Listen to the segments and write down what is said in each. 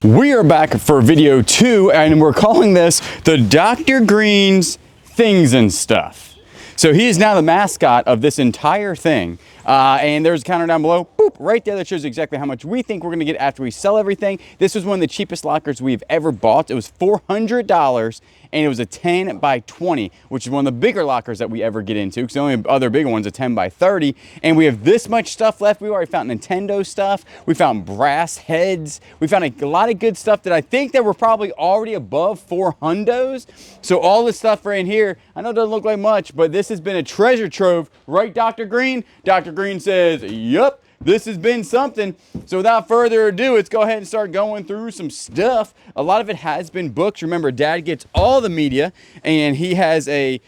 We are back for video 2, and we're calling this the Dr. Green's Things and Stuff. So he is now the mascot of this entire thing. And there's a counter down below, boop, right there that shows exactly how much we think we're gonna get after we sell everything. This was one of the cheapest lockers we've ever bought. It was $400, and it was a 10 by 20, which is one of the bigger lockers that we ever get into, because the only other bigger one's a 10 by 30. And we have this much stuff left. We already found Nintendo stuff. We found brass heads. We found a lot of good stuff that I think that were probably already above 400s. So all this stuff right in here, I know it doesn't look like much, but this has been a treasure trove, right, Dr. Green? Dr. Green says, yup, this has been something. So without further ado, let's go ahead and start going through some stuff. A lot of it has been books. Remember, Dad gets all the media, and he has a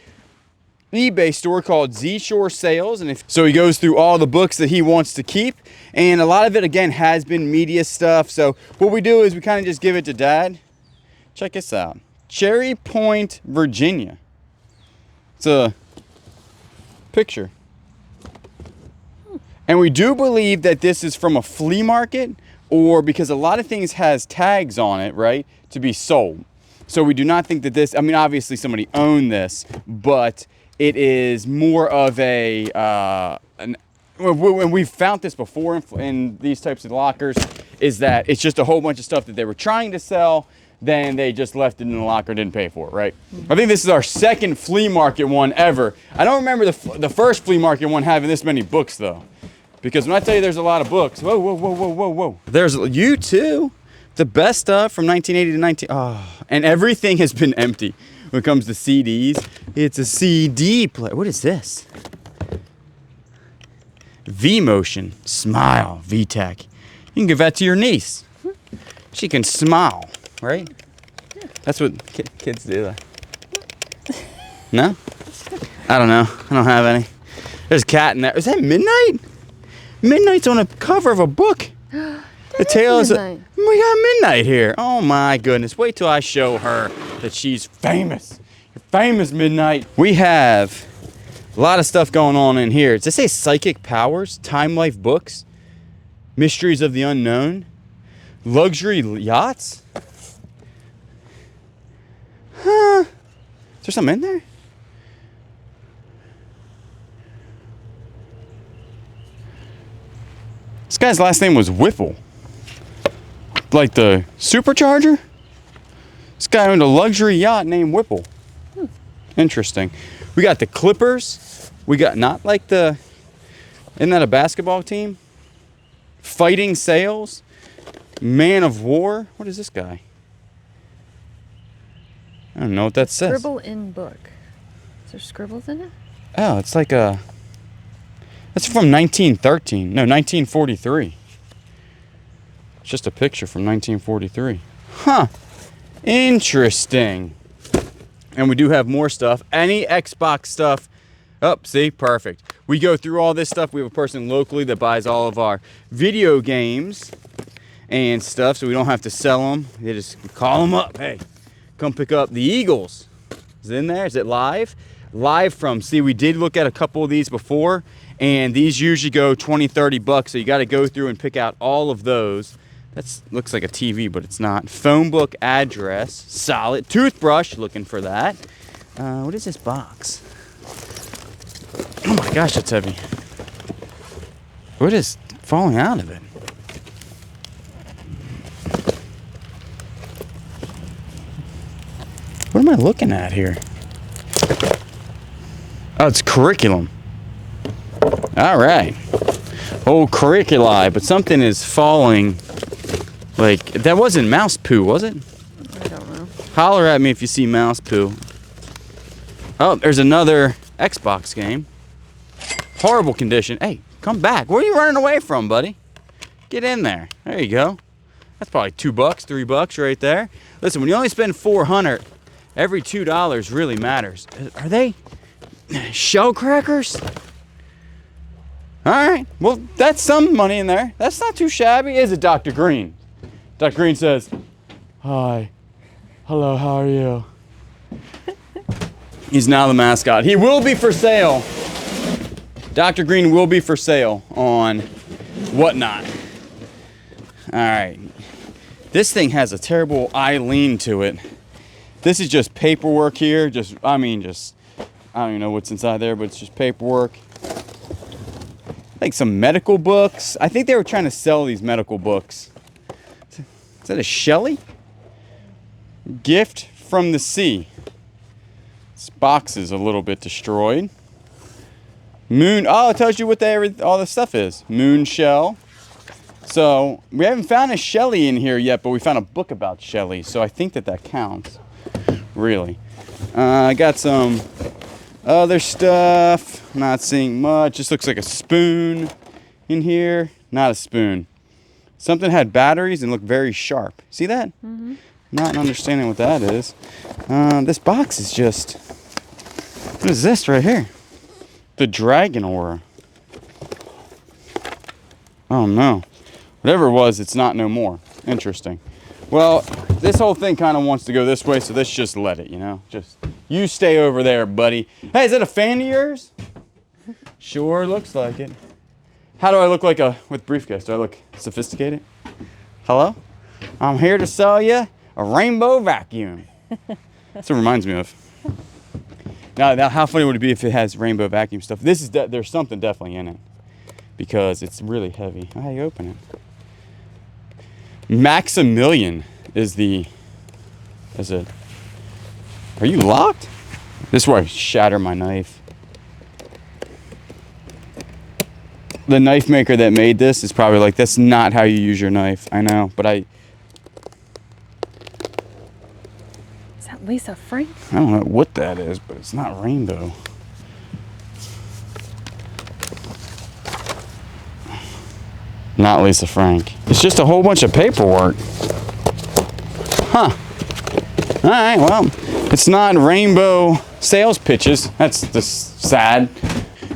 eBay store called Z Shore Sales, and so he goes through all the books that he wants to keep, and a lot of it again has been media stuff. So what we do is we kind of just give it to Dad. Check this out. Cherry Point, Virginia. It's a picture. And we do believe that this is from a flea market, or because a lot of things has tags on it, right, to be sold. So we do not think that this, I mean, obviously somebody owned this, but it is more of a, when we've found this before in these types of lockers, is that it's just a whole bunch of stuff that they were trying to sell, then they just left it in the locker, didn't pay for it, right? I think this is our second flea market one ever. I don't remember the first flea market one having this many books, though. Because when I tell you there's a lot of books, whoa, whoa, whoa, whoa, whoa, whoa. There's you too. The best stuff from 1980 to and everything has been empty when it comes to CDs. It's a CD player. What is this? V-Motion, Smile, VTech. You can give that to your niece. She can smile, right? That's what kids do. No? I don't know. I don't have any. There's a cat in there. Is that Midnight? Midnight's on a cover of a book. The tale is we got Midnight here. Oh my goodness. Wait till I show her that she's famous. You're famous, Midnight. We have a lot of stuff going on in here. Does this say Psychic Powers? Time Life books? Mysteries of the Unknown? Luxury yachts? Huh? Is there something in there? This guy's last name was Whipple. Like the supercharger? This guy owned a luxury yacht named Whipple. Interesting. We got the Clippers. We got not like the, isn't that a basketball team? Fighting Sales. Man of War. What is this guy? I don't know what that says. Scribble in book. Is there scribbles in it? Oh, it's like a, that's from 1913. No, 1943. It's just a picture from 1943. Huh. Interesting. And we do have more stuff. Any Xbox stuff. Oh, see? Perfect. We go through all this stuff. We have a person locally that buys all of our video games and stuff, so we don't have to sell them. They just call them up. Hey, come pick up the Eagles. Is it in there? Is it live? Live from, see, we did look at a couple of these before, and these usually go 20, 30 bucks, so you got to go through and pick out all of those. That looks like a TV, but it's not. Phone book address, solid. Toothbrush, looking for that. What is this box? Oh my gosh, that's heavy. What is falling out of it? What am I looking at here? Oh, it's curriculum. All right. Oh, curriculi, but something is falling. Like, that wasn't mouse poo, was it? I don't know. Holler at me if you see mouse poo. Oh, there's another Xbox game. Horrible condition. Hey, come back. Where are you running away from, buddy? Get in there. There you go. That's probably $2, $3 right there. Listen, when you only spend $400, every $2 really matters. Are they shell crackers? All right. Well, that's some money in there. That's not too shabby, is it, Dr. Green? Dr. Green says, hi. Hello, how are you? He's now the mascot. He will be for sale. Dr. Green will be for sale on Whatnot. All right. This thing has a terrible eye lean to it. This is just paperwork here. I don't even know what's inside there, but it's just paperwork. Like some medical books. I think they were trying to sell these medical books. Is that a Shelley? Gift from the sea. This box is a little bit destroyed. Moon. Oh, it tells you what all the stuff is. Moon shell. So we haven't found a Shelley in here yet, but we found a book about Shelley. So I think that counts. Really. I got some other stuff. Not seeing much. Just looks like a spoon in here. Not a spoon. Something had batteries and looked very sharp. See that? Mm-hmm. Not understanding what that is. This box is just... What is this right here? The Dragon Aura. Oh no. Whatever it was, it's not no more. Interesting. Well, this whole thing kind of wants to go this way, so let's just let it, you know? Just, you stay over there, buddy. Hey, is that a fan of yours? Sure looks like it. How do I look like with briefcase? Do I look sophisticated? Hello? I'm here to sell you a rainbow vacuum. That's what it reminds me of. Now, how funny would it be if it has rainbow vacuum stuff? There's something definitely in it because it's really heavy. How do you open it? Maximilian is it? Are you locked? This is where I shatter my knife. The knife maker that made this is probably like, that's not how you use your knife. I know, but Is that Lisa Frank? I don't know what that is, but it's not rainbow. Not Lisa Frank. It's just a whole bunch of paperwork. Huh. All right, well, it's not rainbow sales pitches. That's just sad.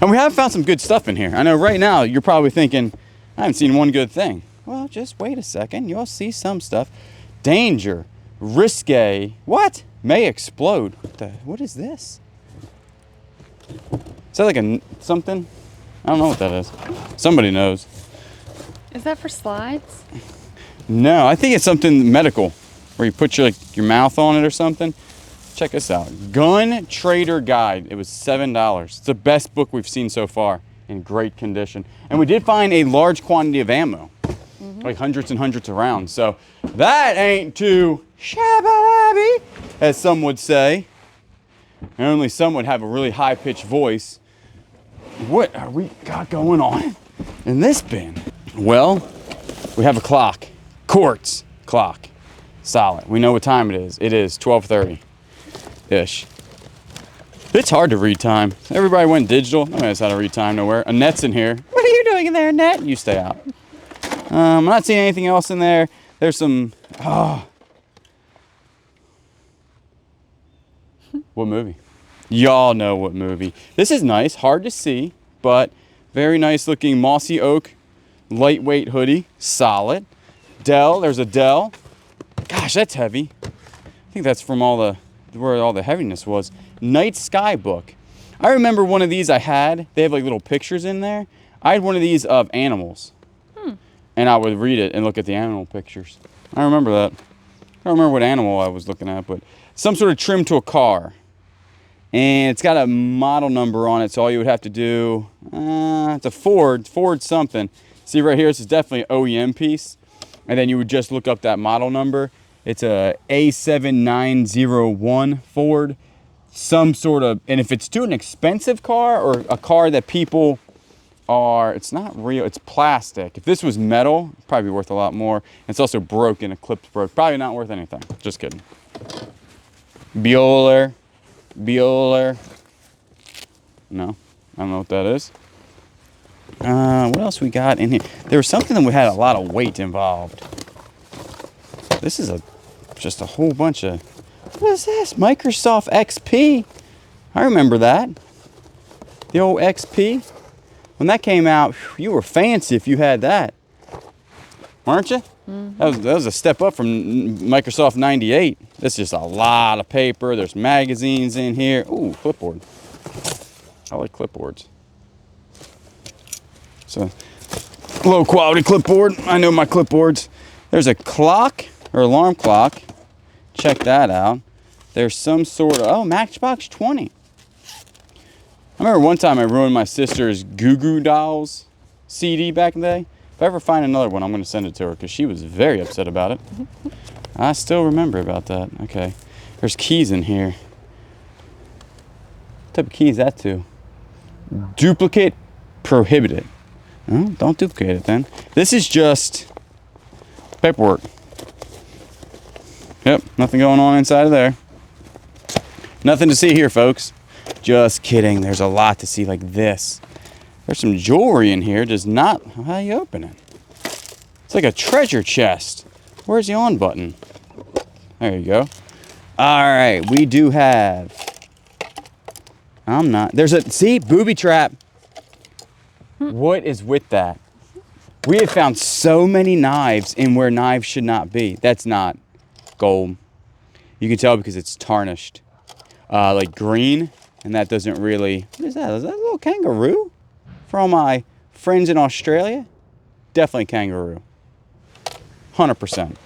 And we have found some good stuff in here. I know right now you're probably thinking, I haven't seen one good thing. Well, just wait a second. You'll see some stuff. Danger. Risque. What? May explode. What is this? Is that like something? I don't know what that is. Somebody knows. Is that for slides? No, I think it's something medical, where you put your mouth on it or something. Check this out. Gun Trader Guide. It was $7. It's the best book we've seen so far, in great condition. And we did find a large quantity of ammo, like hundreds and hundreds of rounds. So that ain't too shabby, as some would say. And only some would have a really high-pitched voice. What are we got going on in this bin? Well, we have a clock. Quartz clock. Solid. We know what time it is. It is 12:30-ish. It's hard to read time. Everybody went digital. Nobody knows how to read time nowhere. Annette's in here. What are you doing in there, Annette? You stay out. I'm not seeing anything else in there. There's some... What movie? Y'all know what movie. This is nice. Hard to see, but very nice looking mossy oak lightweight hoodie. Solid. Dell. There's a Dell. Gosh, that's heavy. I think that's from where all the heaviness was. Night Sky book. I remember one of these I had. They have like little pictures in there. I had one of these of animals. And I would read it and look at the animal pictures. I remember that. I don't remember what animal I was looking at, but some sort of trim to a car. And it's got a model number on it, so all you would have to do, it's a Ford something. See right here, this is definitely an OEM piece. And then you would just look up that model number. It's a A7901 Ford, some sort of, and if it's to an expensive car or a car that people it's not real, it's plastic. If this was metal, it'd probably be worth a lot more. It's also broken, a clip's broke. Probably not worth anything, just kidding. Bueller. No, I don't know what that is. What else we got in here? There was something that we had a lot of weight involved. This is just a whole bunch of, what is this? Microsoft XP. I remember that. The old XP. When that came out, you were fancy if you had that. Weren't you? Mm-hmm. That was a step up from Microsoft 98. This is just a lot of paper. There's magazines in here. Ooh, clipboard. I like clipboards. So, low quality clipboard. I know my clipboards. There's a clock. or alarm clock. Check that out. There's some sort of, oh, Matchbox 20. I remember one time I ruined my sister's Goo Goo Dolls CD back in the day. If I ever find another one, I'm going to send it to her because she was very upset about it. I still remember about that. Okay. There's keys in here. What type of key is that to? Duplicate prohibited. Oh, don't duplicate it then. This is just paperwork. Yep, nothing going on inside of there. Nothing to see here, folks. Just kidding. There's a lot to see like this. There's some jewelry in here. Does not. How you open it? It's like a treasure chest. Where's the on button? There you go. All right, we do have. I'm not. There's a, see, booby trap. What is with that? We have found so many knives in where knives should not be. That's not gold. You can tell because it's tarnished. Like green, and that doesn't really, what is that? Is that a little kangaroo? For all my friends in Australia? Definitely kangaroo. 100%.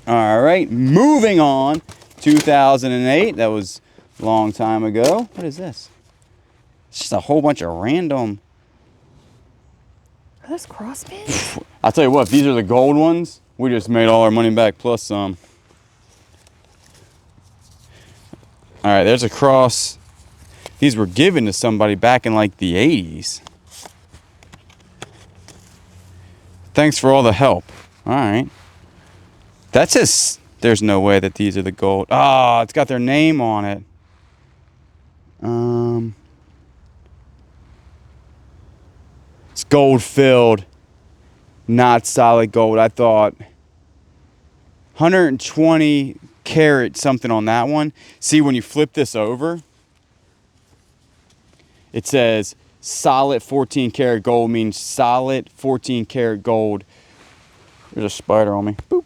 All right, moving on. 2008, that was a long time ago. What is this? It's just a whole bunch of random. Are those crosspins? I'll tell you what, if these are the gold ones, we just made all our money back plus some. All right, there's a cross. These were given to somebody back in like the 80s. Thanks for all the help. All right. That says there's no way that these are the gold. Oh, it's got their name on it. It's gold filled, not solid gold. I thought 120 carat something on that one. See, when you flip this over, it says solid 14 karat gold means solid 14 karat gold. There's a spider on me. Boop.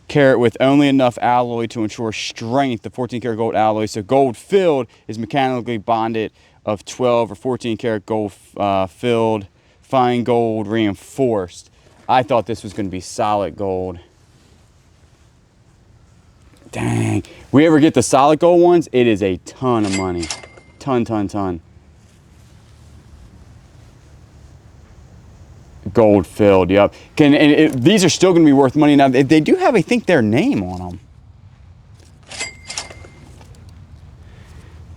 Carat with only enough alloy to ensure strength, the 14 karat gold alloy. So gold filled is mechanically bonded of 12 or 14 karat gold filled, fine gold reinforced. I thought this was going to be solid gold. Dang. We ever get the solid gold ones, it is a ton of money. Ton. Gold filled, yep. These are still going to be worth money. Now, they do have, I think, their name on them.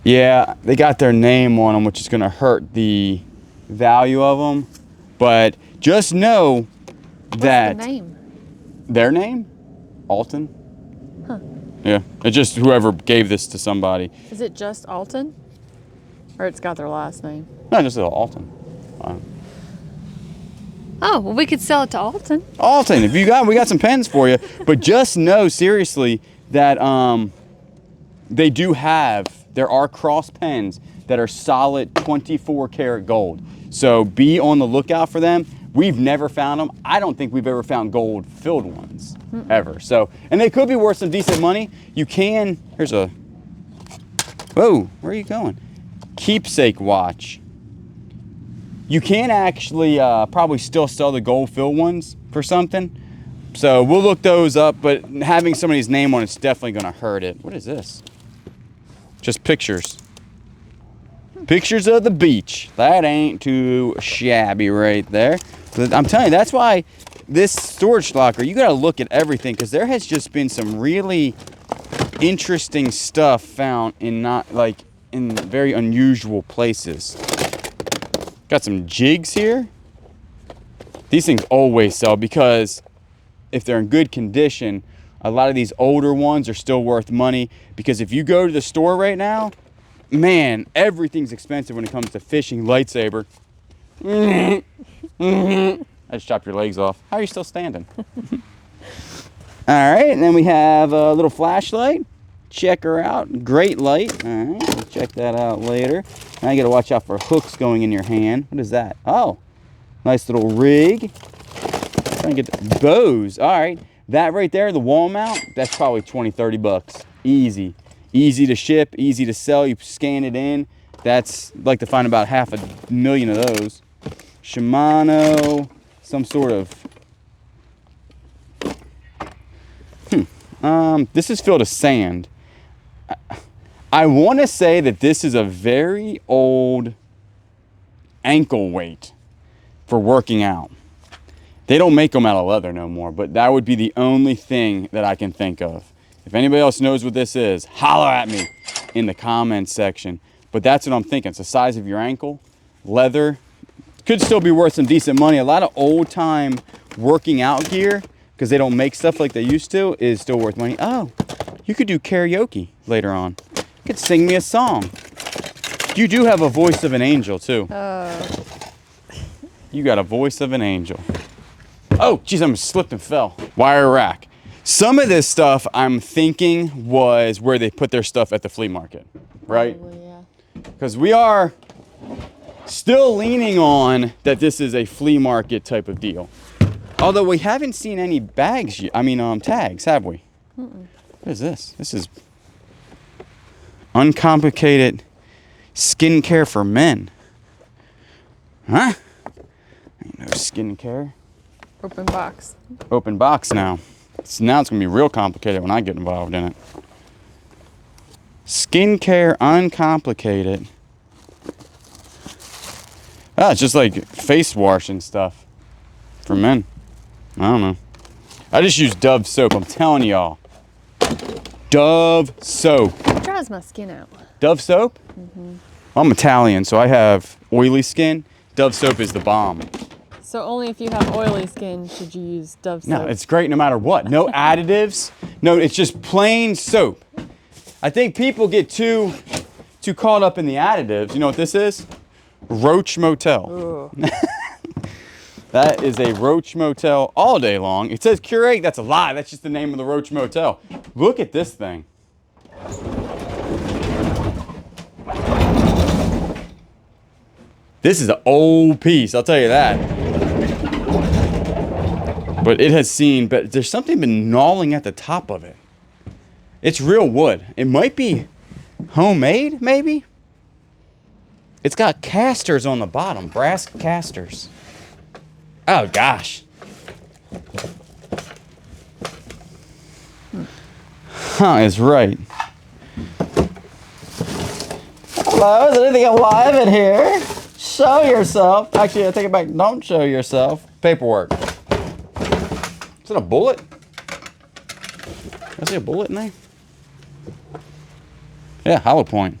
Yeah, they got their name on them, which is going to hurt the value of them. But just know that... What's the name? Their name? Alton. Huh. Yeah, it's just whoever gave this to somebody. Is it just Alton? Or it's got their last name? No, just Alton. Oh, well, we could sell it to Alton. Alton, if you got, we got some pens for you. But just know seriously that they do have, there are cross pens that are solid 24 karat gold. So be on the lookout for them. We've never found them. I don't think we've ever found gold filled ones ever. So, and they could be worth some decent money. You can, here's a, whoa, where are you going? Keepsake watch. You can actually probably still sell the gold filled ones for something. So we'll look those up, but having somebody's name on it's definitely gonna hurt it. What is this? Just pictures. Pictures of the beach. That ain't too shabby right there. I'm telling you, that's why this storage locker, you gotta look at everything because there has just been some really interesting stuff found in in very unusual places. Got some jigs here. These things always sell because if they're in good condition, a lot of these older ones are still worth money because if you go to the store right now, man, everything's expensive when it comes to fishing. Lightsaber. I just chopped your legs off. How are you still standing? All right, and then we have a little flashlight. Check her out. Great light. All right, we'll check that out later. Now you got to watch out for hooks going in your hand. What is that? Oh, nice little rig. Trying to get the bows. All right, that right there, the wall mount, that's probably 20, 30 bucks. Easy. Easy to ship, easy to sell. You scan it in. That's, I'd like to find about 500,000 of those. Shimano, some sort of, This is filled with sand. I want to say that this is a very old ankle weight for working out. They don't make them out of leather no more, but that would be the only thing that I can think of. If anybody else knows what this is, holler at me in the comments section. But that's what I'm thinking. It's the size of your ankle, leather. Could still be worth some decent money. A lot of old time working out gear, because they don't make stuff like they used to, is still worth money. Oh, you could do karaoke later on. You could sing me a song. You do have a voice of an angel too. You got a voice of an angel. Oh, geez, I slipped and fell. Wire rack. Some of this stuff I'm thinking was where they put their stuff at the flea market, right? Probably, yeah. Because we are still leaning on that this is a flea market type of deal. Although we haven't seen any bags yet. I mean, tags, have we? What is this? This is uncomplicated skincare for men. Huh? Ain't no skincare. Open box. Open box now. So now it's gonna be real complicated when I get involved in it. Skincare uncomplicated. Ah, it's just like face wash and stuff for men. I don't know. I just use Dove soap. I'm telling y'all. Dove soap. It dries my skin out. Dove soap? I'm Italian, so I have oily skin. Dove soap is the bomb. So only if you have oily skin should you use Dove soap. No, it's great no matter what. No additives. No, it's just plain soap. I think people get too caught up in the additives. You know what this is? Roach Motel. That is a Roach Motel all day long. It says Curate. That's a lie. That's just the name of the Roach Motel. Look at this thing. This is an old piece, I'll tell you that. But it has seen, but there's something been gnawing at the top of it. It's real wood. It might be homemade, maybe? It's got casters on the bottom, brass casters. Oh gosh. Huh, is right. Hello, is anything alive in here? Show yourself. Actually, I take it back. Don't show yourself. Paperwork. Is it a bullet? I see a bullet in there? Yeah, hollow point.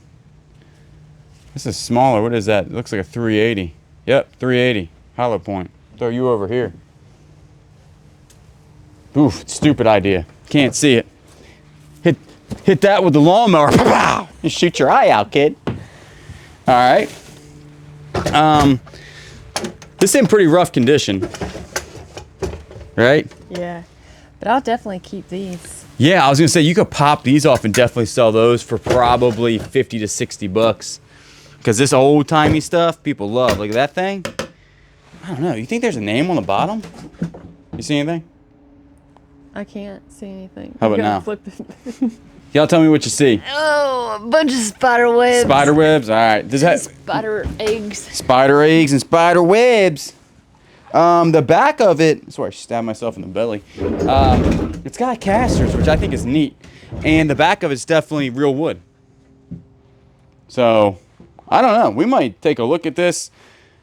This is smaller. What is that? It looks like a 380. Yep, 380. Hollow point. Throw you over here. Oof, stupid idea. Can't see it. Hit that with the lawnmower. Pow! You shoot your eye out, kid. All right. This is in pretty rough condition. Right? Yeah. But I'll definitely keep these. Yeah, I was gonna say you could pop these off and definitely sell those for probably 50 to 60 bucks. Because this old timey stuff people love. Look at that thing. I don't know. You think there's a name on the bottom? You see anything? I can't see anything. How about I'm gonna now? flip it. Y'all tell me what you see. Oh, a bunch of spider webs. Spider webs. All right. Does that Spider eggs. spider eggs and spider webs? The back of it. Sorry, I stabbed myself in the belly. It's got casters, which I think is neat, and the back of it's definitely real wood. So, I don't know. We might take a look at this.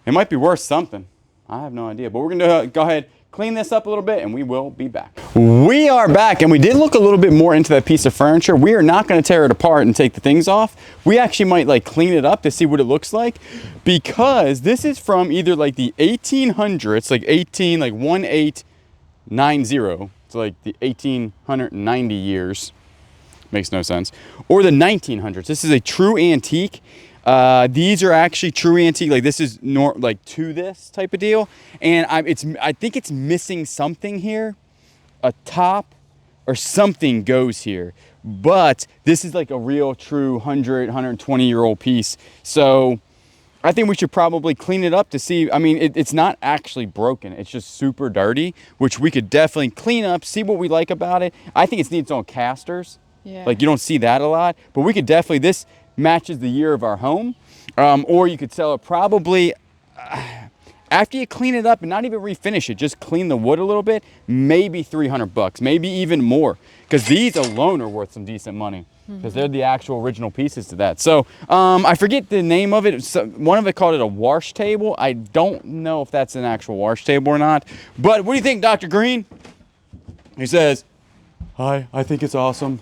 It might be worth something. I have no idea, but we're gonna go ahead, clean this up a little bit, and we will be back. We are back, and we did look a little bit more into that piece of furniture. We are not going to tear it apart and take the things off. We actually might like clean it up to see what it looks like, because this is from either like the 1800s, like 1890, so like the 1890 years. Makes no sense. Or the 1900s. This is a true antique. These are actually true antique. Like this is like to this type of deal. And I think it's missing something here. A top or something goes here. But this is like a real true 100, 120-year-old piece. So I think we should probably clean it up to see. I mean, it's not actually broken. It's just super dirty, which we could definitely clean up, see what we like about it. I think it needs its own casters. Yeah. Like you don't see that a lot, but we could definitely, this matches the year of our home. Or you could sell it probably, after you clean it up and not even refinish it, just clean the wood a little bit, maybe 300 bucks, maybe even more. Because these alone are worth some decent money. Because they're the actual original pieces to that. So I forget the name of it. One of it called it a wash table. I don't know if that's an actual wash table or not. But what do you think, Dr. Green? He says, hi, I think it's awesome.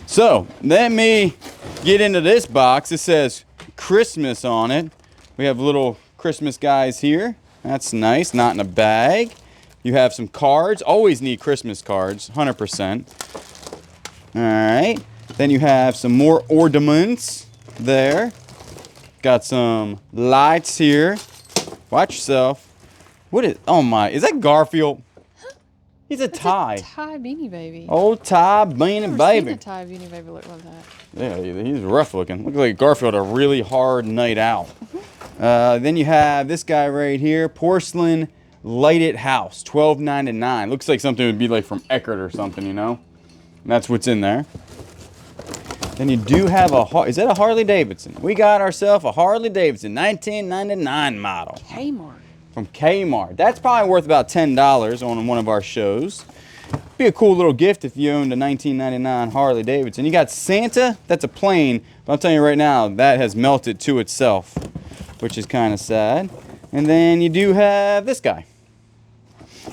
So let me get into this box. It says Christmas on it. We have little Christmas guys here. That's nice, not in a bag. You have some cards. Always need Christmas cards, 100%. All right. Then you have some more ornaments there. Got some lights here. Watch yourself. What is, oh my, is that Garfield? He's a Ty. It's a Ty Beanie Baby. Old Ty Beanie Baby. Seen a Ty Beanie Baby look like that. Yeah, he's rough looking. Looks like Garfield a really hard night out. Then you have this guy right here, porcelain lighted house, $12.99. Looks like something would be like from Eckerd or something, you know? And that's what's in there. Then you do have is that a Harley Davidson? We got ourselves a Harley Davidson 1999 model. Kmart. From Kmart. That's probably worth about $10 on one of our shows. Be a cool little gift if you owned a 1999 Harley Davidson. You got Santa, that's a plane, but I'm telling you right now, that has melted to itself, which is kind of sad. And then you do have this guy.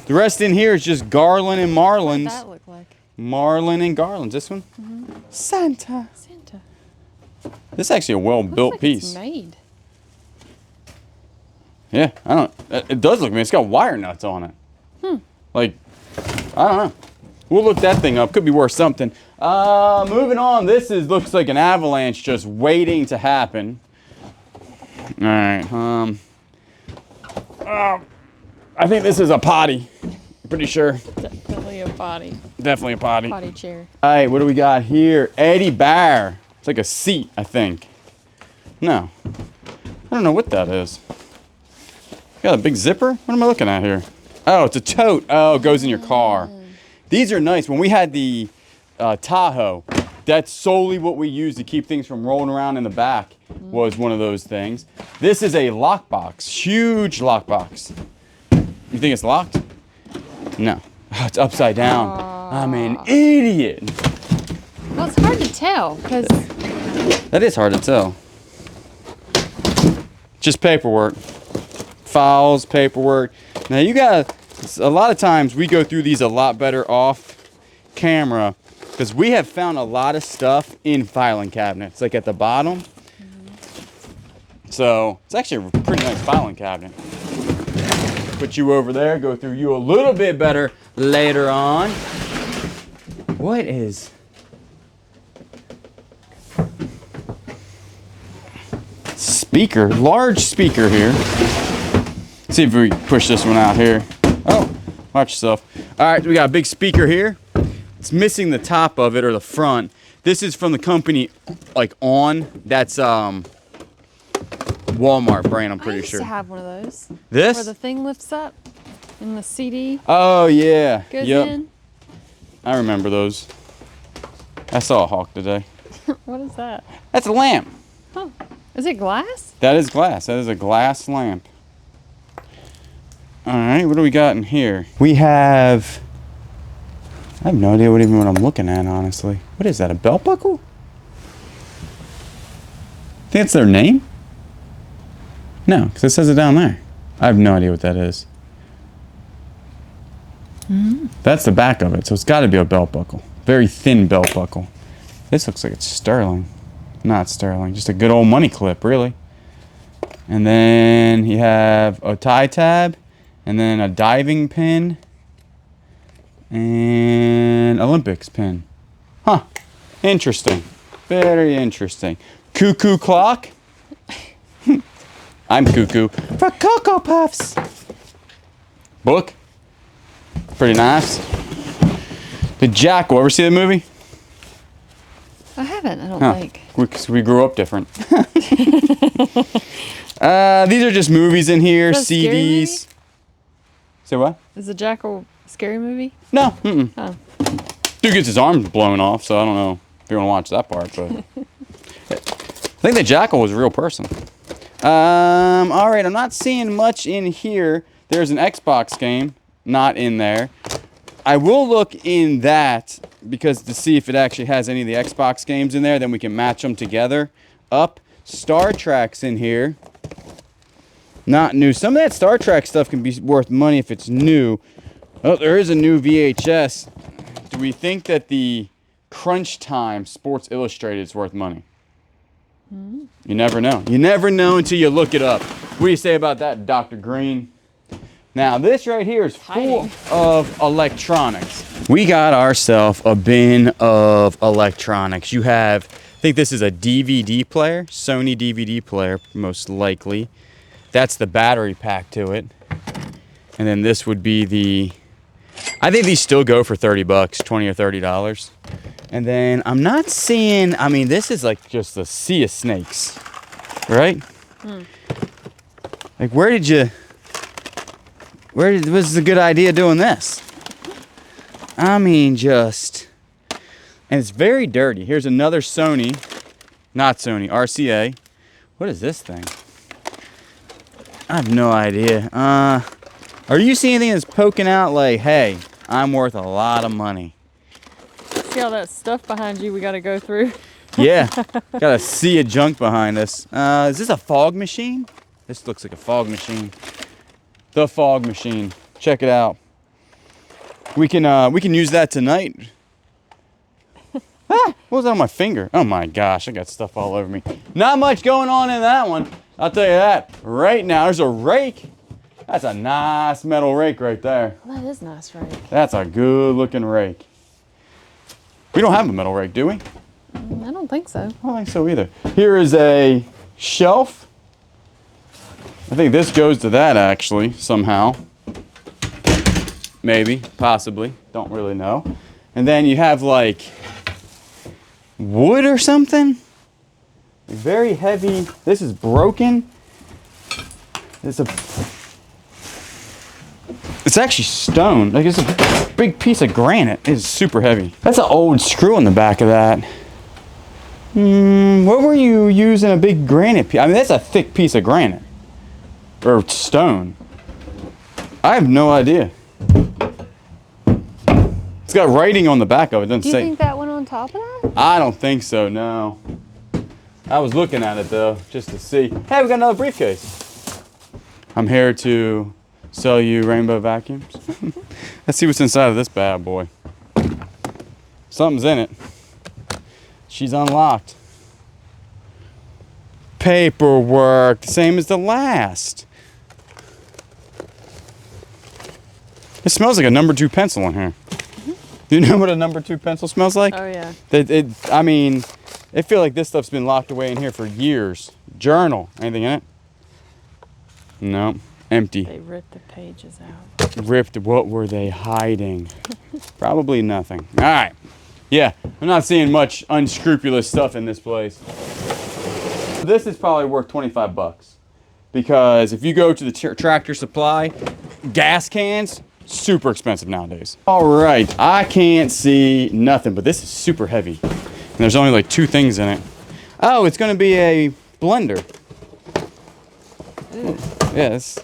The rest in here is just Garland and Marlins. What's that look like? Marlin and Garland's. This one? Santa. Santa. This is actually a well-built Looks like piece. It's made. Yeah, I don't. It does look. I mean, it's got wire nuts on it. Like, I don't know. We'll look that thing up. Could be worth something. Moving on. This looks like an avalanche just waiting to happen. All right. I think this is a potty. Pretty sure. Definitely a potty. Definitely a potty. Potty chair. All right, what do we got here? Eddie Bear. It's like a seat, I think. No. I don't know what that is. Got a big zipper? What am I looking at here? Oh, it's a tote. Oh, it goes in your car. These are nice. When we had the Tahoe, that's solely what we used to keep things from rolling around in the back, was one of those things. This is a lockbox. Huge lockbox. You think it's locked? No. Oh, it's upside down. I'm an idiot. Well, it's hard to tell because That is hard to tell. Just paperwork. Files, paperwork. Now you got a lot of times we go through these a lot better off camera because we have found a lot of stuff in filing cabinets, like at the bottom. So it's actually a pretty nice filing cabinet. Put you over there, go through you a little bit better later on. What is... Speaker, large speaker here. See if we push this one out here. Oh, watch yourself. All right, we got a big speaker here. It's missing the top of it or the front. This is from the company like On. That's Walmart brand, I'm I pretty used sure. to have one of those. This? Where the thing lifts up and the CD Oh yeah. goes Yep. in. I remember those. I saw a hawk today. What is that? That's a lamp. Oh, is it glass? That is glass. That is a glass lamp. All right, what do we got in here? We have... I have no idea what I'm looking at, honestly. What is that, a belt buckle? Think that's their name? No, because it says it down there. I have no idea what that is. That's the back of it, so it's got to be a belt buckle. Very thin belt buckle. This looks like it's sterling. Not sterling, just a good old money clip, really. And then you have a tie tab, and then a diving pin, and Olympics pin. Huh, interesting. Very interesting. Cuckoo clock. I'm cuckoo. For Cocoa Puffs. Book. Pretty nice. The Jackal. Ever see the movie? I haven't, I don't think. We grew up different. These are just movies in here, Is that a scary movie? CDs. Say what? Is the Jackal a scary movie? No. Mm-mm. Oh. Dude gets his arms blown off, so I don't know if you want to watch that part. But I think the Jackal was a real person. All right, I'm not seeing much in here. There's an Xbox game, not in there. I will look in that because to see if it actually has any of the Xbox games in there, then we can match them together. Up, Star Trek's in here. Not new. Some of that Star Trek stuff can be worth money if it's new. Oh, there is a new VHS. Do we think that the Crunch Time Sports Illustrated is worth money? You never know. You never know until you look it up. What do you say about that, Dr. Green? Now, this right here is full of electronics. We got ourselves a bin of electronics. You have, I think this is a DVD player, Sony DVD player, most likely. That's the battery pack to it. And then this would be the, I think these still go for 30 bucks, 20 or $30. And then I'm not seeing, I mean, this is like just a sea of snakes, right? Like, was a good idea doing this? I mean, just, and it's very dirty. Here's another Sony, not Sony, RCA. What is this thing? I have no idea. Are you seeing anything that's poking out like, hey, I'm worth a lot of money? See all that stuff behind you we got to go through? Yeah, got a sea of junk behind us. Is this a fog machine? This looks like a fog machine. The fog machine. Check it out. We can use that tonight. What was that on my finger? Oh my gosh, I got stuff all over me. Not much going on in that one. I'll tell you that right now. There's a rake. That's a nice metal rake right there. Well, that is nice, right? That's a good looking rake. We don't have a metal rake, do we? I don't think so. I don't think so either. Here is a shelf. I think this goes to that actually, somehow. Maybe, possibly, don't really know. And then you have like wood or something. Very heavy. This is broken. It's actually stone. Like it's a big piece of granite. It's super heavy. That's an old screw in the back of that. What were you using a big granite piece? I mean, that's a thick piece of granite. Or stone. I have no idea. It's got writing on the back of it. It doesn't Do you say. think that went on top of that? I don't think so, no. I was looking at it though, just to see. Hey, we got another briefcase. I'm here to sell you rainbow vacuums. Let's see what's inside of this bad boy. Something's in it. She's unlocked. Paperwork, the same as the last. It smells like a number 2 pencil in here. Do you know what a number 2 pencil smells like? Oh, yeah. I mean, I feel like this stuff's been locked away in here for years. Journal, anything in it? No, empty. They ripped the pages out. Ripped, what were they hiding? Probably nothing. All right. Yeah, I'm not seeing much unscrupulous stuff in this place. This is probably worth 25 bucks. Because if you go to the Tractor Supply, gas cans, super expensive nowadays. All right, I can't see nothing, but this is super heavy. And there's only like 2 things in it. Oh, it's gonna be a blender. Yes.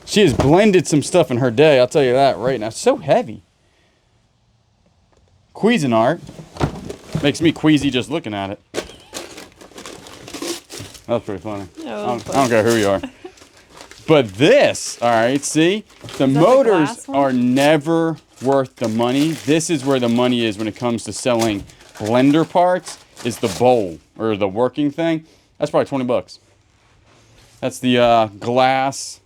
She has blended some stuff in her day, I'll tell you that right now. It's so heavy. Cuisinart. Makes me queasy just looking at it. That's pretty funny. Yeah, I don't care who you are. But this, all right, see? The motors are never worth the money. This is where the money is when it comes to selling blender parts, is the bowl, or the working thing. That's probably 20 bucks. That's the glass.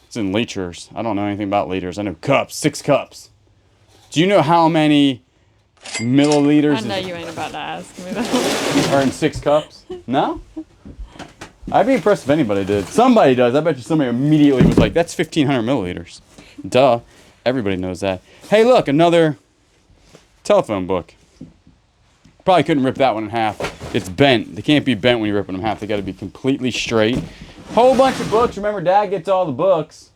It's in liters. I don't know anything about liters. I know cups, 6 cups. Do you know how many milliliters? I know you ain't about to ask me that. Are in 6 cups? No? I'd be impressed if anybody did. Somebody does. I bet you somebody immediately was like, that's 1,500 milliliters. Duh. Everybody knows that. Hey, look, another telephone book. Probably couldn't rip that one in half. It's bent. They can't be bent when you rip them in half. They got to be completely straight. Whole bunch of books. Remember, Dad gets all the books.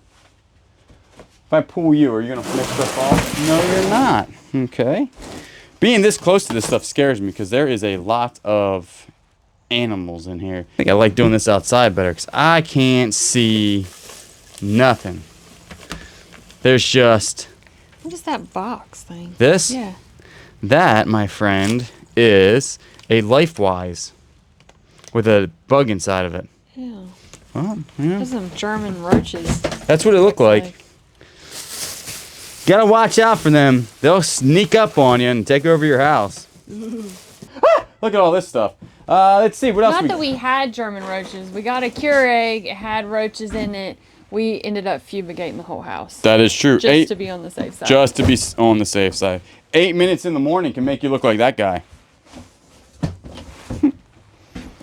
If I pull you, are you going to flip stuff off? No, you're not. Okay. Being this close to this stuff scares me because there is a lot of animals in here. I think I like doing this outside better because I can't see nothing. There's just... What is that box thing? This? Yeah. That, my friend, is a LifeWise with a bug inside of it. Yeah. Well, yeah. There's some German roaches. That's what it looked like. Gotta watch out for them. They'll sneak up on you and take over your house. Look at all this stuff. Let's see, what else Not that we had German roaches. We got a Keurig. It had roaches in it. We ended up fumigating the whole house. That is true. Just to be on the safe side. Just to be on the safe side. 8 minutes in the morning can make you look like that guy.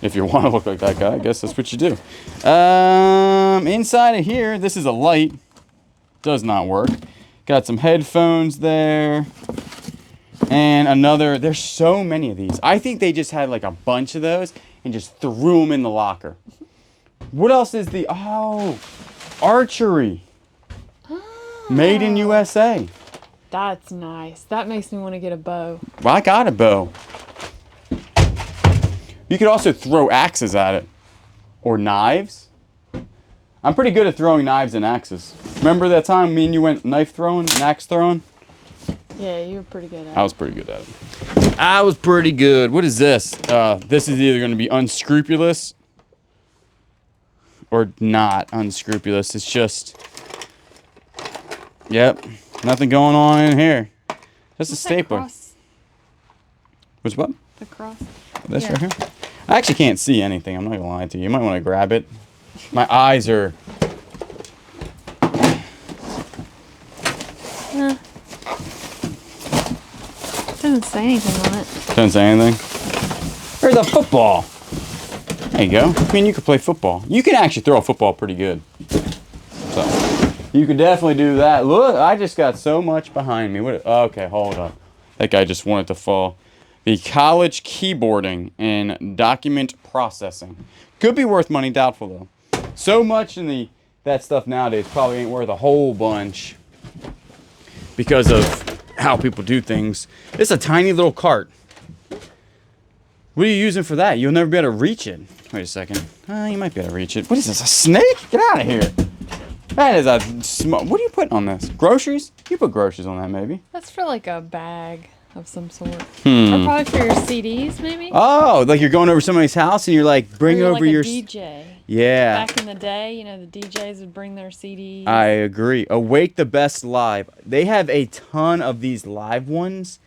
If you want to look like that guy, I guess that's what you do. Inside of here, this is a light. Does not work. Got some headphones there. And another, there's so many of these. I think they just had like a bunch of those and just threw them in the locker. What else is the, archery. Made in USA. That's nice. That makes me want to get a bow. Well, I got a bow. You could also throw axes at it. Or knives. I'm pretty good at throwing knives and axes. Remember that time me and you went knife throwing and axe throwing? Yeah, you were pretty good at it. I was pretty good at it. I was pretty good. What is this? This is either going to be unscrupulous or not unscrupulous. It's just... Yep. Nothing going on in here. Just a stapler. Cross? What's what? The cross. This right here? I actually can't see anything. I'm not going to lie to you. You might want to grab it. My eyes are... Doesn't say anything on it. Doesn't say anything. There's a football. There you go. I mean, you could play football. You can actually throw a football pretty good. So, you could definitely do that. Look, I just got so much behind me. What? Okay, hold up. That guy just wanted to fall. The college keyboarding and document processing. Could be worth money, doubtful though. So much in that stuff nowadays probably ain't worth a whole bunch because of how people do things. It's a tiny little cart. What are you using for that? You'll never be able to reach it. Wait a second. You might be able to reach it. What is this, a snake? Get out of here. That is a what are you putting on this? Groceries? You put groceries on that maybe. That's for like a bag of some sort. Or probably for your CDs maybe. Oh, like you're going over somebody's house and you're like, bring or over like your... a DJ. Yeah. Back in the day, you know, the DJs would bring their CDs. I agree. Awake the Best Live. They have a ton of these live ones.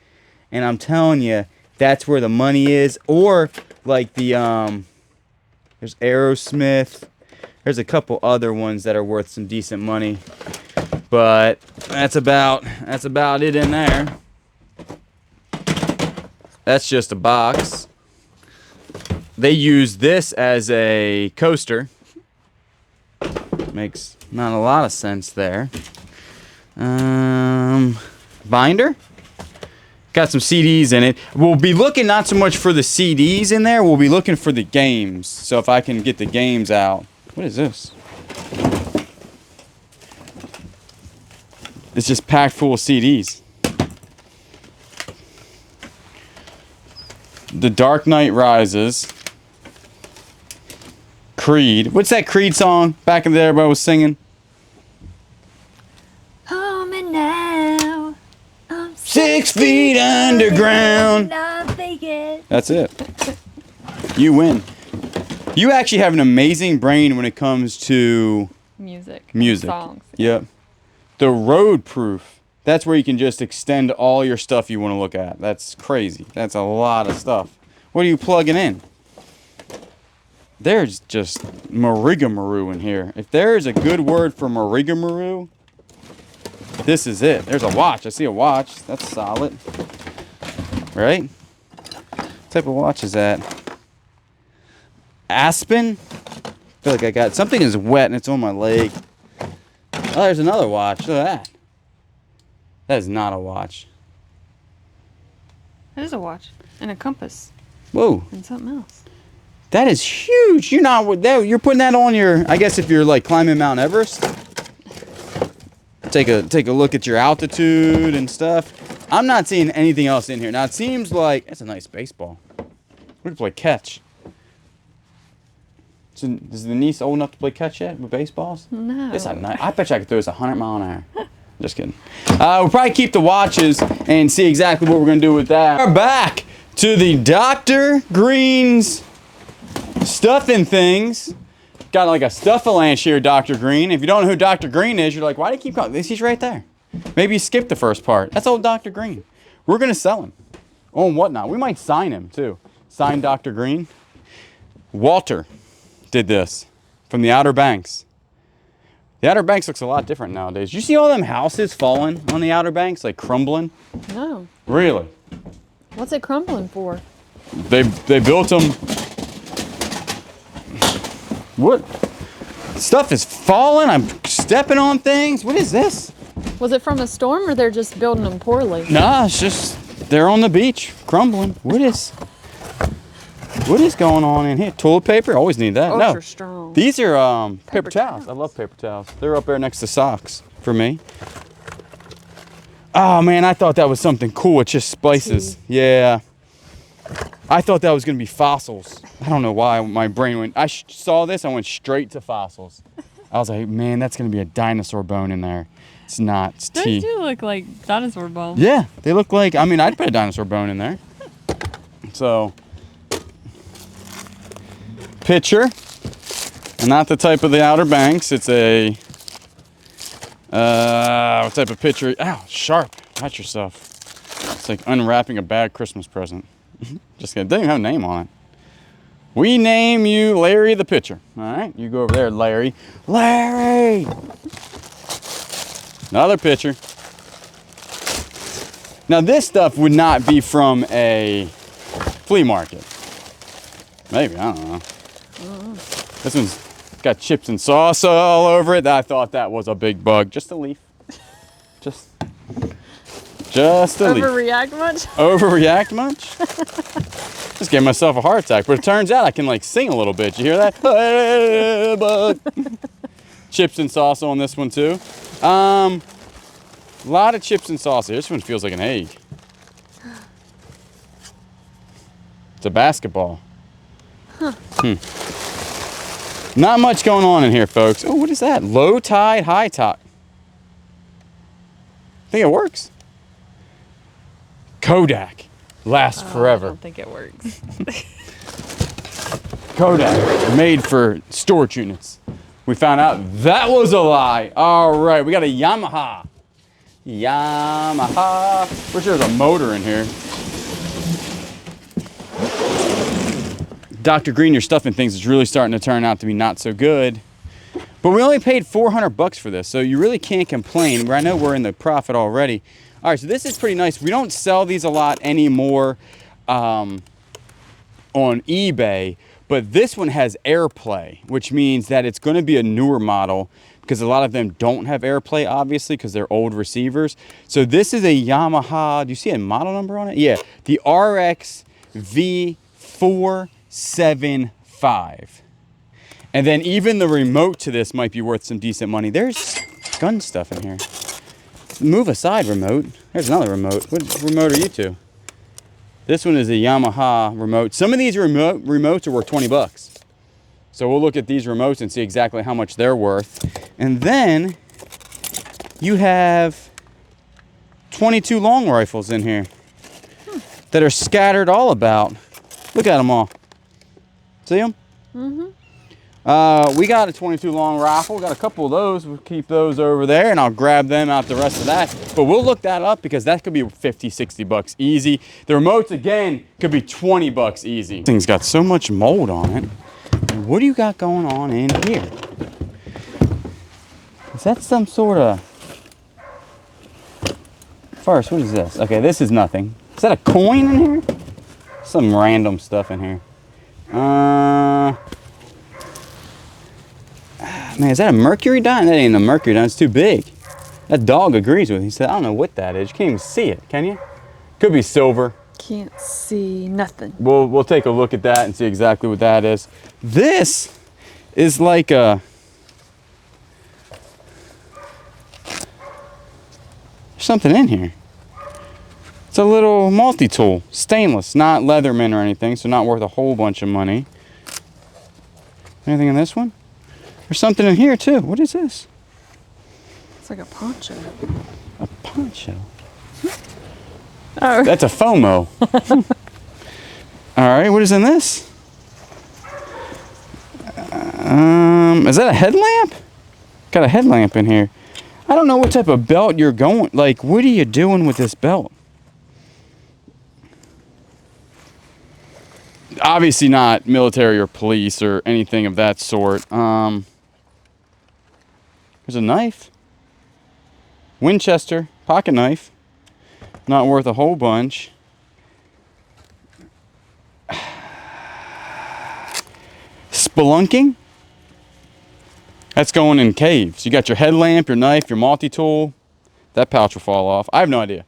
And I'm telling you, that's where the money is. Or like the, there's Aerosmith. There's a couple other ones that are worth some decent money. But that's about it in there. That's just a box. They use this as a coaster. Makes not a lot of sense there. Binder. Got some CDs in it. We'll be looking not so much for the CDs in there. We'll be looking for the games. So if I can get the games out. What is this? It's just packed full of CDs. The Dark Knight Rises. Creed. What's that Creed song back in the day everybody was singing? Home and now I'm 6 feet underground. That's it. You win. You actually have an amazing brain when it comes to music. Songs. Yep. The Road Proof. That's where you can just extend all your stuff you want to look at. That's crazy. That's a lot of stuff. What are you plugging in? There's just marigamaroo in here. If there is a good word for marigamaroo, this is it. There's a watch. I see a watch. That's solid. Right? What type of watch is that? Aspen? I feel like I got... Something is wet and it's on my leg. Oh, there's another watch. Look at that. That is not a watch. That is a watch. And a compass. Whoa. And something else. That is huge. You're not... You're putting that on your... I guess if you're like climbing Mount Everest. Take a look at your altitude and stuff. I'm not seeing anything else in here. Now, it seems like... That's a nice baseball. We could play catch. So, is the niece old enough to play catch yet with baseballs? No. It's a nice. I bet you I could throw this 100 mile an hour. Just kidding. We'll probably keep the watches and see exactly what we're gonna do with that. We're back to the Dr. Green's stuffing things. Got like a stuff-a-lanche here, Dr. Green. If you don't know who Dr. Green is, you're like, why do you keep calling? He's right there. Maybe you skipped the first part. That's old Dr. Green. We're gonna sell him. Oh, and whatnot. We might sign him too. Sign Dr. Green. Walter did this from the Outer Banks. The Outer Banks looks a lot different nowadays. You see all them houses falling on the Outer Banks, like crumbling? No. Really? What's it crumbling for? They built them. What? Stuff is falling. I'm stepping on things. What is this? Was it from a storm or they're just building them poorly? Nah, it's just they're on the beach crumbling. What is going on in here? Toilet paper? Always need that. Ultra No. strong. These are paper Paper towels. towels. I love paper towels. They're up there next to socks for me. Oh man, I thought that was something cool. It's just spices. Tea. Yeah. I thought that was gonna be fossils. I don't know why my brain went. I saw this. I went straight to fossils. I was like, man, that's gonna be a dinosaur bone in there. It's not. It's Those tea. do look like dinosaur bones. Yeah, they look like. I mean, I'd put a dinosaur bone in there. So, pitcher, and not the type of the Outer Banks. It's a what type of pitcher? Ow, sharp. Watch yourself. It's like unwrapping a bad Christmas present. Just kidding. It doesn't even have a name on it. We name you Larry the pitcher. All right, you go over there, Larry. Larry. Another pitcher. Now this stuff would not be from a flea market. Maybe, I don't know. This one's got chips and sauce all over it. I thought that was a big bug. Just a leaf. Just a leaf. Overreact much? Overreact much? Just gave myself a heart attack. But it turns out I can like sing a little bit. You hear that? Hey, bug. Chips and sauce on this one too. A lot of chips and sauce here. This one feels like an egg. It's a basketball. Not much going on in here, folks. Oh, what is that? Low tide, high tide. Think it works? Kodak lasts I forever. don't think it works. Kodak, made for storage units. We found out that was a lie. All right, we got a Yamaha. Yamaha. Wish there was a motor in here. Dr. Green, your stuffing things is really starting to turn out to be not so good. But we only paid $400 for this, so you really can't complain. I know we're in the profit already. All right, so this is pretty nice. We don't sell these a lot anymore on eBay, but this one has AirPlay, which means that it's going to be a newer model because a lot of them don't have AirPlay, obviously, because they're old receivers. So this is a Yamaha. Do you see a model number on it? Yeah, the RX V475. And then even the remote to this might be worth some decent money. There's gun stuff in here. Move aside, remote. There's another remote. What remote are you to? This one is a Yamaha remote. Some of these remotes are worth 20 bucks. So we'll look at these remotes and see exactly how much they're worth. And then you have 22 long rifles in here that are scattered all about. Look at them all. See them? Mm-hmm. We got a 22 long rifle. Got a couple of those. We'll keep those over there and I'll grab them out the rest of that. But we'll look that up because that could be 50, 60 bucks easy. The remotes, again, could be 20 bucks easy. This thing's got so much mold on it. And what do you got going on in here? Is that some sort of... First, what is this? Okay, this is nothing. Is that a coin in here? Some random stuff in here. Man, is that a mercury dime? That ain't a mercury dime. It's too big. That dog agrees with me. He said, I don't know what that is. You can't even see it, can you? Could be silver. Can't see nothing. We'll take a look at that and see exactly what that is. This is like a... There's something in here. It's a little multi-tool. Stainless, not Leatherman or anything, so not worth a whole bunch of money. Anything in this one? There's something in here too. What is this? It's like a poncho. A poncho. Oh. That's a FOMO. All right, what is in this? Is that a headlamp? Got a headlamp in here. I don't know what type of belt you're going. Like, what are you doing with this belt? Obviously not military or police or anything of that sort. There's a knife. Winchester pocket knife. Not worth a whole bunch. Spelunking. That's going in caves. You got your headlamp, your knife, your multi-tool. That pouch will fall off. I have no idea.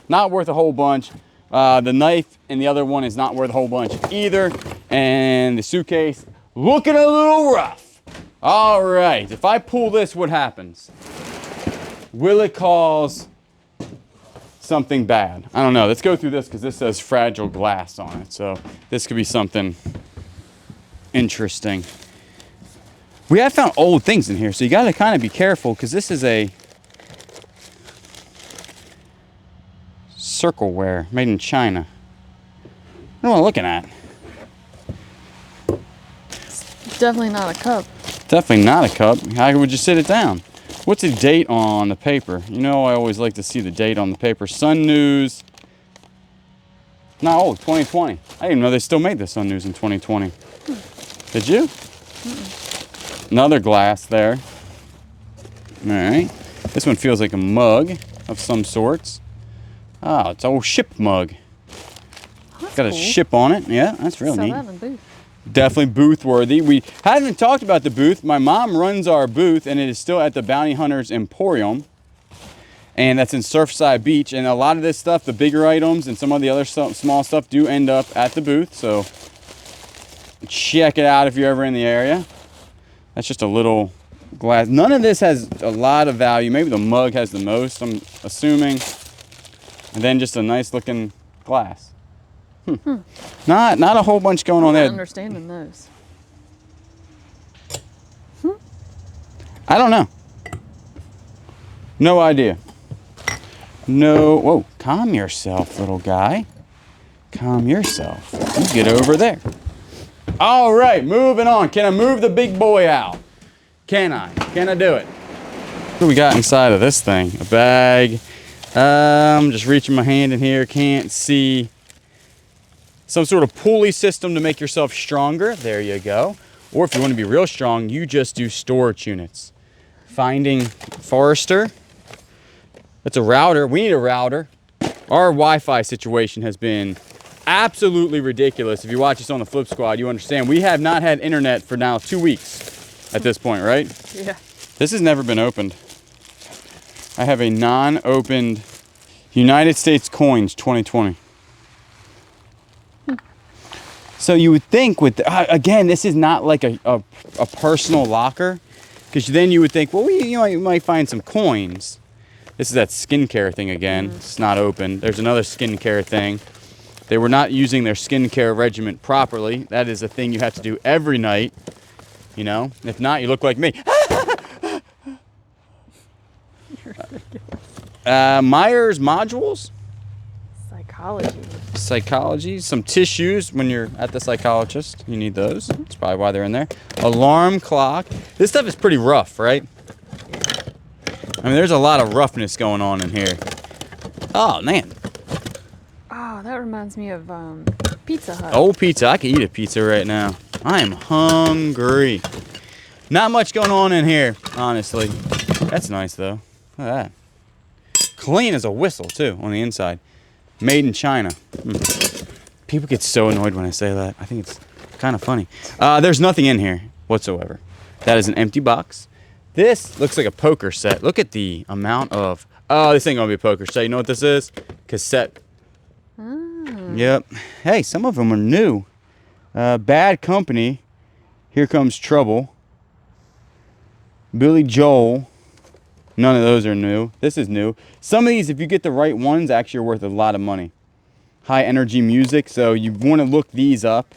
Not worth a whole bunch. The knife and the other one is not worth a whole bunch either. And the suitcase looking a little rough. All right, if I pull this, what happens? Will it cause something bad? I don't know. Let's go through this because this says fragile glass on it. So this could be something interesting. We have found old things in here, so you got to kind of be careful because this is a circleware made in China. What am I looking at? It's definitely not a cup. Definitely not a cup. How would you sit it down? What's the date on the paper? You know, I always like to see the date on the paper. Sun News. Not old, 2020. I didn't even know they still made the Sun News in 2020. Did you? Another glass there. All right. This one feels like a mug of some sorts. Oh, it's an old ship mug. That's Got a cool. ship on it. Yeah, that's real Sell neat. that in a booth. Definitely booth worthy. We haven't talked about the booth. My mom runs our booth, and it is still at the Bounty Hunters Emporium. And that's in Surfside Beach. And a lot of this stuff, the bigger items and some of the other small stuff, do end up at the booth. So check it out if you're ever in the area. That's just a little glass. None of this has a lot of value. Maybe the mug has the most, I'm assuming. And then just a nice looking glass. Not a whole bunch going on I'm there. not understanding those. I don't know. No idea. No. Whoa, calm yourself, little guy. Calm yourself. You get over there. All right, moving on. Can I move the big boy out? Can I? Can I do it? What do we got inside of this thing? A bag. I'm just reaching my hand in here. Can't see. Some sort of pulley system to make yourself stronger. There you go. Or if you want to be real strong, you just do storage units. Finding Forester. That's a router. We need a router. Our Wi-Fi situation has been absolutely ridiculous. If you watch us on the Flip Squad, you understand. We have not had internet for now 2 weeks at this point, right? Yeah. This has never been opened. I have a non-opened United States Coins 2020. So you would think with, again, this is not like a personal locker. Because then you would think, well, you might find some coins. This is that skincare thing again. It's not open. There's another skincare thing. They were not using their skincare regimen properly. That is a thing you have to do every night. You know, if not, you look like me. Myers modules. Psychology. Some tissues when you're at the psychologist. You need those. That's probably why they're in there. Alarm clock. This stuff is pretty rough, right? I mean, there's a lot of roughness going on in here. Oh, man. Oh, that reminds me of Pizza Hut. Old pizza. I could eat a pizza right now. I am hungry. Not much going on in here, honestly. That's nice, though. Look at that. Clean as a whistle, too, on the inside. Made in China. People get so annoyed when I say that. I think it's kind of funny. There's nothing in here whatsoever. That is an empty box. This looks like a poker set. Look at the amount of... Oh, this ain't going to be a poker set. You know what this is? Cassette. Yep. Hey, some of them are new. Bad Company. Here Comes Trouble. Billy Joel. None of those are new. This is new. Some of these, if you get the right ones, actually are worth a lot of money. High energy music. So you want to look these up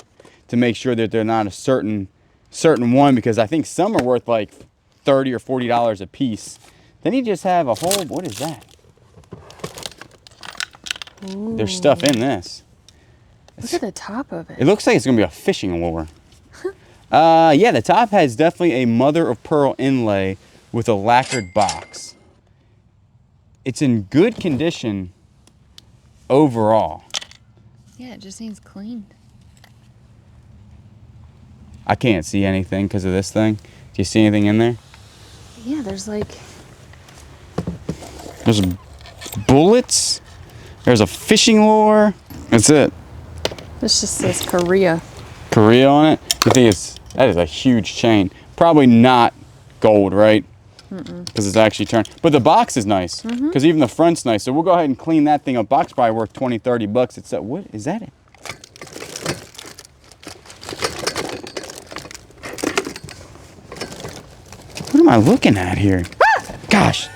to make sure that they're not a certain certain one because I think some are worth like $30 or $40 a piece. Then you just have a whole, what is that? Ooh. There's stuff in this. Look at the top of it. It looks like it's gonna be a fishing lure. Yeah, the top has definitely a mother of pearl inlay with a lacquered box. It's in good condition overall. Yeah, it just needs cleaned. I can't see anything because of this thing. Do you see anything in there? Yeah, there's like... There's bullets. There's a fishing lure. That's it. This just says Korea. Korea on it. You think that is a huge chain. Probably not gold, right? Because it's actually turned. But the box is nice. Because even the front's nice. So we'll go ahead and clean that thing up. Box probably worth 20, 30 bucks. It's what is that? It? What am I looking at here? Gosh,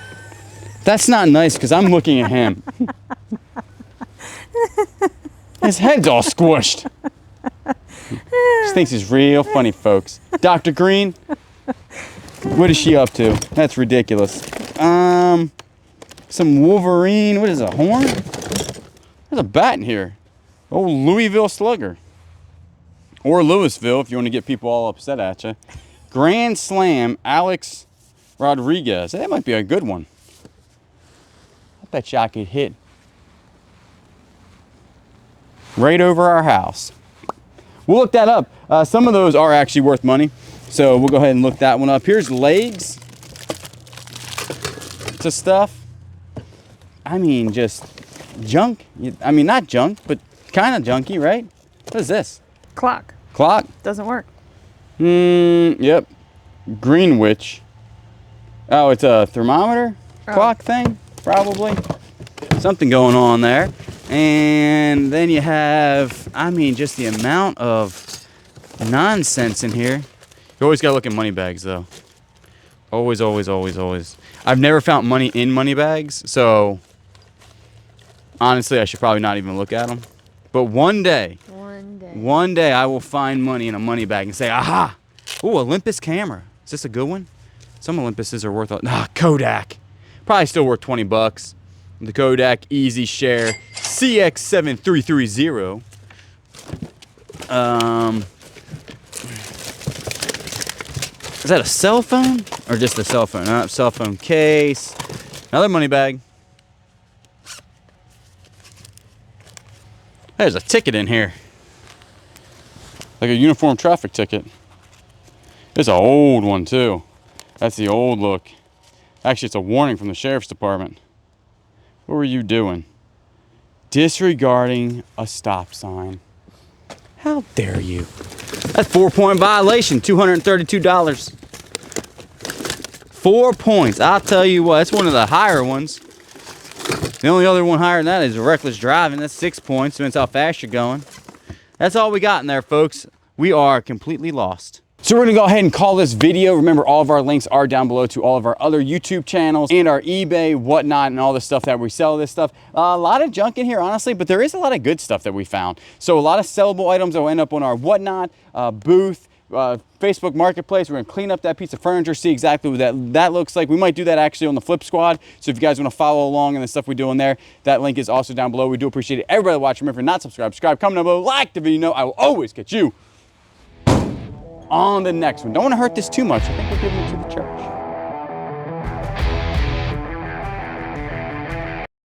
that's not nice because I'm looking at him. His head's all squished. She thinks he's real funny, folks. Dr. Green, what is she up to? That's ridiculous. Some Wolverine. What is a horn? There's a bat in here. Oh, Louisville Slugger. Or Louisville, if you want to get people all upset at you. Grand Slam, Alex Rodriguez. That might be a good one. I bet you I could hit right over our house. We'll look that up. Some of those are actually worth money. So we'll go ahead and look that one up. Here's legs to stuff. I mean, just junk. I mean, not junk, but kind of junky, right? What is this? Clock. Clock? Doesn't work. Yep. Greenwich. Oh, it's a thermometer clock thing, probably. Something going on there. And then you have, I mean, just the amount of nonsense in here. You always gotta look at money bags, though. Always, always, always, always. I've never found money in money bags, so honestly, I should probably not even look at them. But one day I will find money in a money bag and say, aha! Ooh, Olympus camera. Is this a good one? Some Olympuses are worth Kodak. Probably still worth 20 bucks. The Kodak Easy Share CX7330. Is that a cell phone or just a cell phone? No, cell phone case. Another money bag. There's a ticket in here. Like a uniform traffic ticket. It's an old one too. That's the old look. Actually, it's a warning from the sheriff's department. What were you doing? Disregarding a stop sign. How dare you? That's 4-point violation, $232. 4 points. I'll tell you what, that's one of the higher ones. The only other one higher than that is reckless driving. That's 6 points. Depends how fast you're going. That's all we got in there, folks. We are completely lost. So we're gonna go ahead and call this video. Remember, all of our links are down below to all of our other YouTube channels and our eBay, whatnot, and all the stuff that we sell this stuff. A lot of junk in here, honestly, but there is a lot of good stuff that we found. So a lot of sellable items that will end up on our whatnot booth, Facebook Marketplace. We're gonna clean up that piece of furniture, see exactly what that looks like. We might do that actually on the Flip Squad. So if you guys wanna follow along and the stuff we do in there, that link is also down below. We do appreciate it. Everybody watching, remember, if you're not subscribed, comment down below, like the video. I will always get you on the next one. Don't want to hurt this too much. I think we're giving